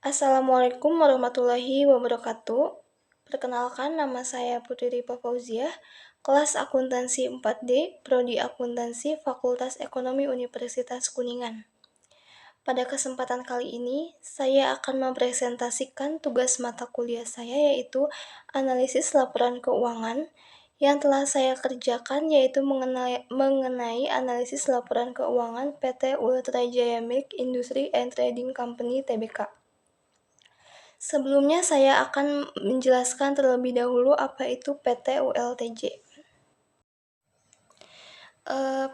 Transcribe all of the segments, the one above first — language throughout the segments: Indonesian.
Assalamualaikum warahmatullahi wabarakatuh. Perkenalkan, nama saya Putri Ripa Fauziah, kelas akuntansi 4D, Prodi Akuntansi, Fakultas Ekonomi Universitas Kuningan. Pada kesempatan kali ini, saya akan mempresentasikan tugas mata kuliah saya, yaitu analisis laporan keuangan. Yang telah saya kerjakan yaitu mengenai analisis laporan keuangan PT Ultra Jaya Milk Industry and Trading Company Tbk. Sebelumnya saya akan menjelaskan terlebih dahulu apa itu PT ULTJ.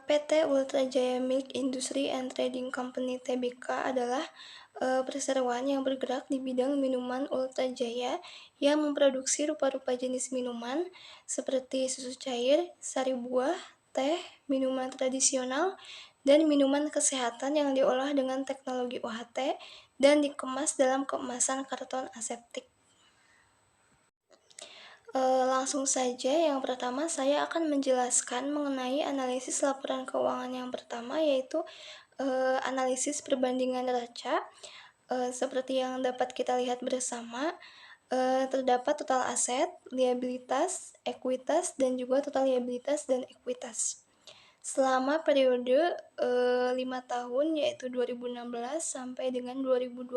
PT Ultra Jaya Milk Industry and Trading Company Tbk adalah perseroan yang bergerak di bidang minuman Ultra Jaya yang memproduksi rupa-rupa jenis minuman seperti susu cair, sari buah, teh, minuman tradisional, dan minuman kesehatan yang diolah dengan teknologi UHT dan dikemas dalam kemasan karton aseptik. Langsung saja, yang pertama saya akan menjelaskan mengenai analisis laporan keuangan yang pertama, yaitu analisis perbandingan neraca. Seperti yang dapat kita lihat bersama, terdapat total aset, liabilitas, ekuitas, dan juga total liabilitas dan ekuitas. Selama periode 5 tahun, yaitu 2016 sampai dengan 2020.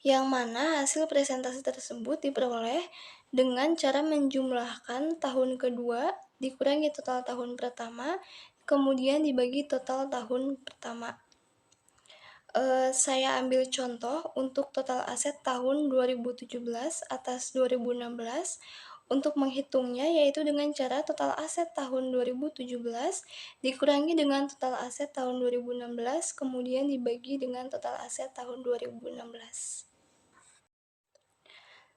Yang mana hasil presentasi tersebut diperoleh dengan cara menjumlahkan tahun kedua dikurangi total tahun pertama, kemudian dibagi total tahun pertama. Saya ambil contoh untuk total aset tahun 2017 atas 2016. Untuk menghitungnya yaitu dengan cara total aset tahun 2017 dikurangi dengan total aset tahun 2016, kemudian dibagi dengan total aset tahun 2016.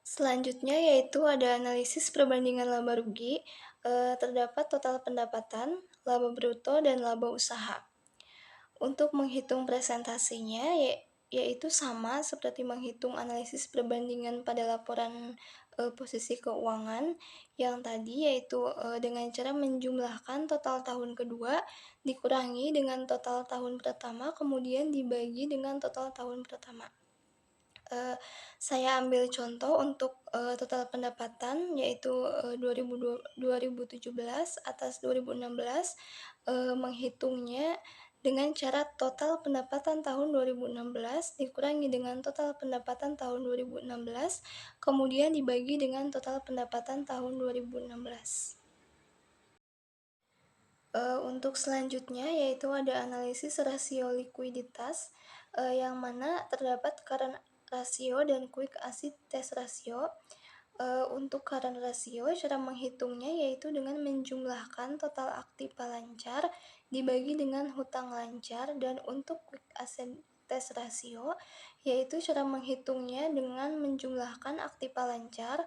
Selanjutnya yaitu ada analisis perbandingan laba rugi. Terdapat total pendapatan, laba bruto, dan laba usaha. Untuk menghitung presentasinya yaitu sama seperti menghitung analisis perbandingan pada laporan posisi keuangan yang tadi, yaitu dengan cara menjumlahkan total tahun kedua dikurangi dengan total tahun pertama, kemudian dibagi dengan total tahun pertama. Saya ambil contoh untuk total pendapatan yaitu 2017 atas 2016, menghitungnya dengan cara total pendapatan tahun 2016 dikurangi dengan total pendapatan tahun 2016, kemudian dibagi dengan total pendapatan tahun 2016. Untuk selanjutnya yaitu ada analisis rasio likuiditas, yang mana terdapat current rasio dan quick acid test ratio. Untuk current ratio, cara menghitungnya yaitu dengan menjumlahkan total aktiva lancar dibagi dengan hutang lancar, dan untuk quick acid test ratio yaitu cara menghitungnya dengan menjumlahkan aktiva lancar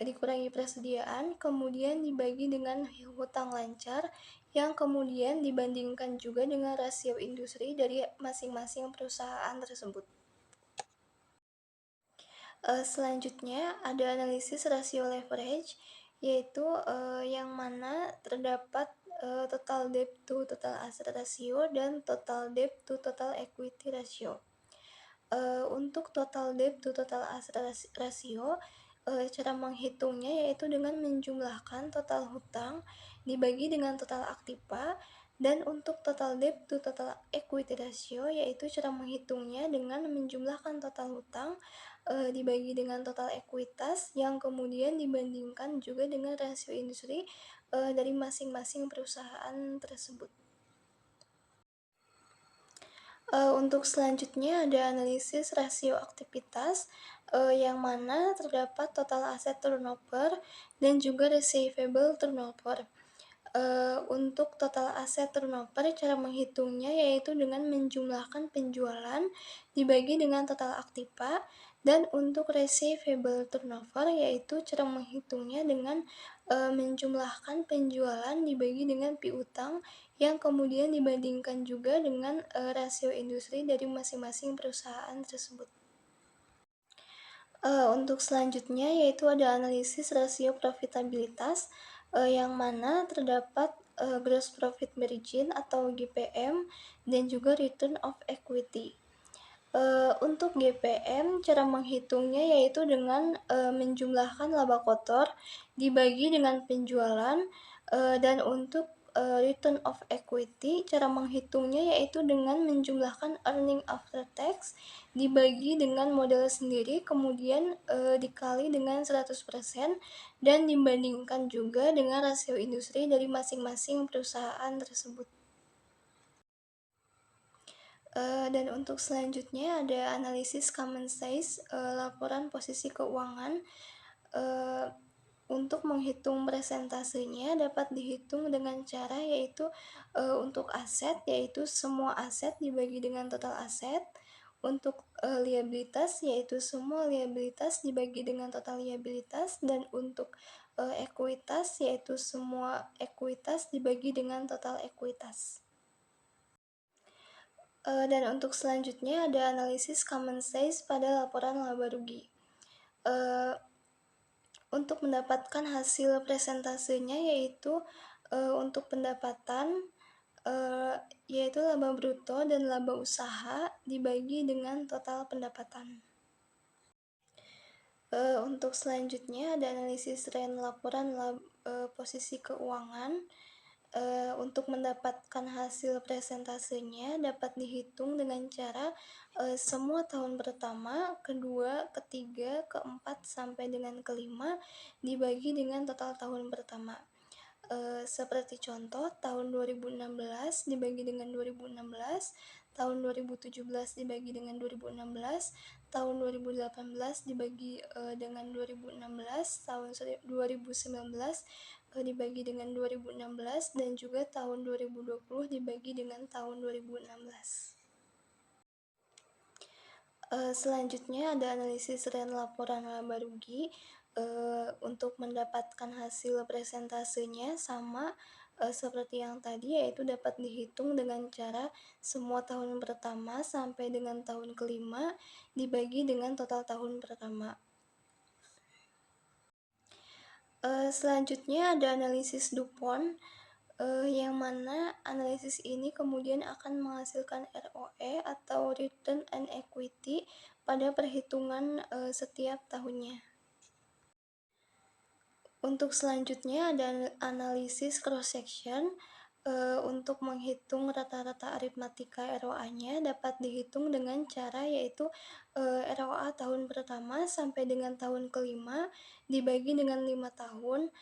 dikurangi persediaan, kemudian dibagi dengan hutang lancar, yang kemudian dibandingkan juga dengan rasio industri dari masing-masing perusahaan tersebut. Selanjutnya ada analisis rasio leverage, yaitu yang mana terdapat total debt to total asset ratio dan total debt to total equity ratio. Untuk total debt to total asset ratio, cara menghitungnya yaitu dengan menjumlahkan total hutang dibagi dengan total aktiva, dan untuk total debt to total equity ratio yaitu cara menghitungnya dengan menjumlahkan total hutang dibagi dengan total ekuitas, yang kemudian dibandingkan juga dengan rasio industri dari masing-masing perusahaan tersebut. Untuk selanjutnya ada analisis rasio aktivitas, yang mana terdapat total aset turnover dan juga receivable turnover. Untuk total aset turnover, cara menghitungnya yaitu dengan menjumlahkan penjualan dibagi dengan total aktiva, dan untuk receivable turnover yaitu cara menghitungnya dengan menjumlahkan penjualan dibagi dengan piutang, yang kemudian dibandingkan juga dengan rasio industri dari masing-masing perusahaan tersebut. Untuk selanjutnya yaitu ada analisis rasio profitabilitas, yang mana terdapat gross profit margin atau GPM dan juga return of equity. Untuk GPM, cara menghitungnya yaitu dengan, menjumlahkan laba kotor dibagi dengan penjualan, dan untuk, return of equity, cara menghitungnya yaitu dengan menjumlahkan earning after tax dibagi dengan modal sendiri, kemudian, dikali dengan 100% dan dibandingkan juga dengan rasio industri dari masing-masing perusahaan tersebut. Dan untuk selanjutnya ada analisis common size, laporan posisi keuangan. Eee, untuk menghitung presentasenya dapat dihitung dengan cara yaitu, untuk aset yaitu semua aset dibagi dengan total aset, untuk, liabilitas yaitu semua liabilitas dibagi dengan total liabilitas, dan untuk, ekuitas yaitu semua ekuitas dibagi dengan total ekuitas. Dan untuk selanjutnya ada analisis common size pada laporan laba rugi. Eee, untuk mendapatkan hasil presentasenya yaitu, untuk pendapatan, eee, yaitu laba bruto dan laba usaha dibagi dengan total pendapatan. Untuk selanjutnya ada analisis tren laporan posisi keuangan. Untuk mendapatkan hasil presentasenya dapat dihitung dengan cara, semua tahun pertama, kedua, ketiga, keempat, sampai dengan kelima dibagi dengan total tahun pertama. Seperti contoh tahun 2016 dibagi dengan 2016, tahun 2017 dibagi dengan 2016, tahun 2018 dibagi, dengan 2016, tahun 2019, dibagi dengan 2016, dan juga tahun 2020 dibagi dengan tahun 2016. Selanjutnya ada analisis tren laporan laba rugi. Untuk mendapatkan hasil presentasenya sama, seperti yang tadi, yaitu dapat dihitung dengan cara semua tahun pertama sampai dengan tahun kelima dibagi dengan total tahun pertama. Selanjutnya ada analisis DuPont, yang mana analisis ini kemudian akan menghasilkan ROE atau Return on Equity pada perhitungan, setiap tahunnya. Untuk selanjutnya ada analisis cross section. Untuk menghitung rata-rata aritmatika ROA-nya dapat dihitung dengan cara yaitu, ROA tahun pertama sampai dengan tahun kelima dibagi dengan 5 tahun,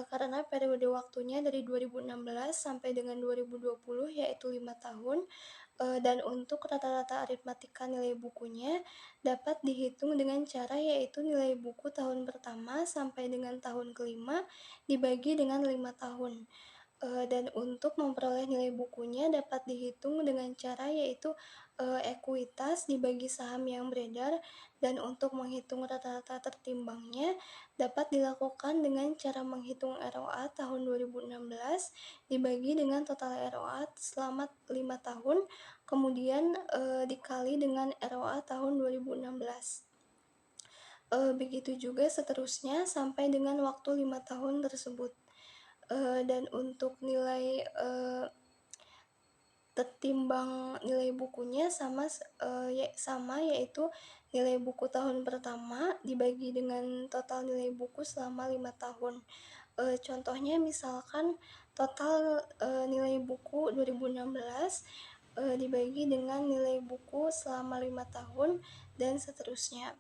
karena periode waktunya dari 2016 sampai dengan 2020 yaitu 5 tahun. Dan untuk rata-rata aritmatika nilai bukunya dapat dihitung dengan cara yaitu nilai buku tahun pertama sampai dengan tahun kelima dibagi dengan 5 tahun. Dan untuk memperoleh nilai bukunya dapat dihitung dengan cara yaitu, ekuitas dibagi saham yang beredar, dan untuk menghitung rata-rata tertimbangnya dapat dilakukan dengan cara menghitung ROA tahun 2016 dibagi dengan total ROA selama 5 tahun, kemudian, dikali dengan ROA tahun 2016. Begitu juga seterusnya sampai dengan waktu 5 tahun tersebut. Dan untuk nilai, tertimbang nilai bukunya sama yaitu nilai buku tahun pertama dibagi dengan total nilai buku selama 5 tahun. Contohnya misalkan total, nilai buku 2016, dibagi dengan nilai buku selama 5 tahun dan seterusnya.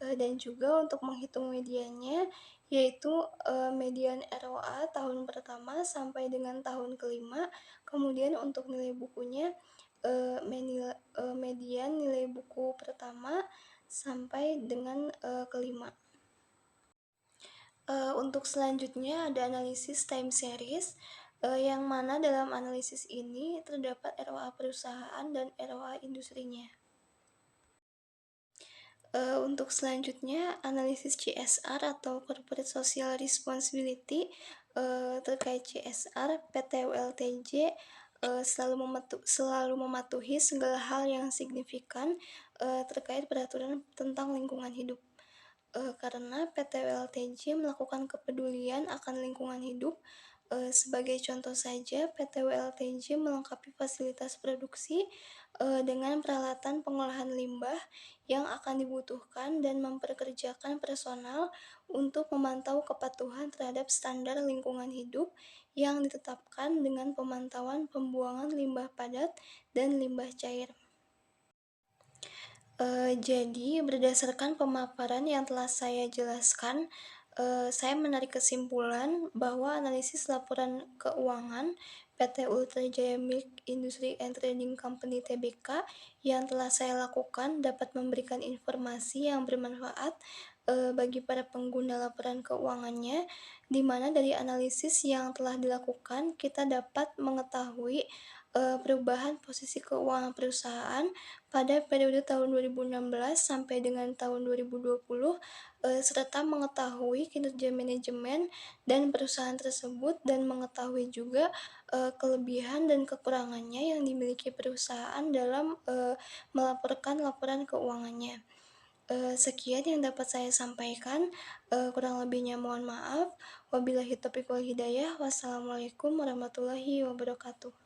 Dan juga untuk menghitung mediannya yaitu, median ROA tahun pertama sampai dengan tahun kelima, kemudian untuk nilai bukunya, median nilai buku pertama sampai dengan, kelima. Untuk selanjutnya ada analisis time series, yang mana dalam analisis ini terdapat ROA perusahaan dan ROA industrinya. Untuk selanjutnya analisis CSR atau Corporate Social Responsibility. Terkait CSR, PT ULTJ selalu mematuhi segala hal yang signifikan, terkait peraturan tentang lingkungan hidup. Karena PT ULTJ melakukan kepedulian akan lingkungan hidup, Sebagai contoh saja, PT WLTJ melengkapi fasilitas produksi, dengan peralatan pengolahan limbah yang akan dibutuhkan dan memperkerjakan personal untuk memantau kepatuhan terhadap standar lingkungan hidup yang ditetapkan dengan pemantauan pembuangan limbah padat dan limbah cair. Jadi berdasarkan pemaparan yang telah saya jelaskan, saya menarik kesimpulan bahwa analisis laporan keuangan PT Ultra Jaya Milk Industry and Trading Company Tbk yang telah saya lakukan dapat memberikan informasi yang bermanfaat, bagi para pengguna laporan keuangannya, di mana dari analisis yang telah dilakukan kita dapat mengetahui, perubahan posisi keuangan perusahaan pada periode tahun 2016 sampai dengan tahun 2020, serta mengetahui kinerja manajemen dan perusahaan tersebut dan mengetahui juga, kelebihan dan kekurangannya yang dimiliki perusahaan dalam, melaporkan laporan keuangannya. Sekian yang dapat saya sampaikan, kurang lebihnya mohon maaf. Wabillahi taufiq wal hidayah. Wassalamualaikum warahmatullahi wabarakatuh.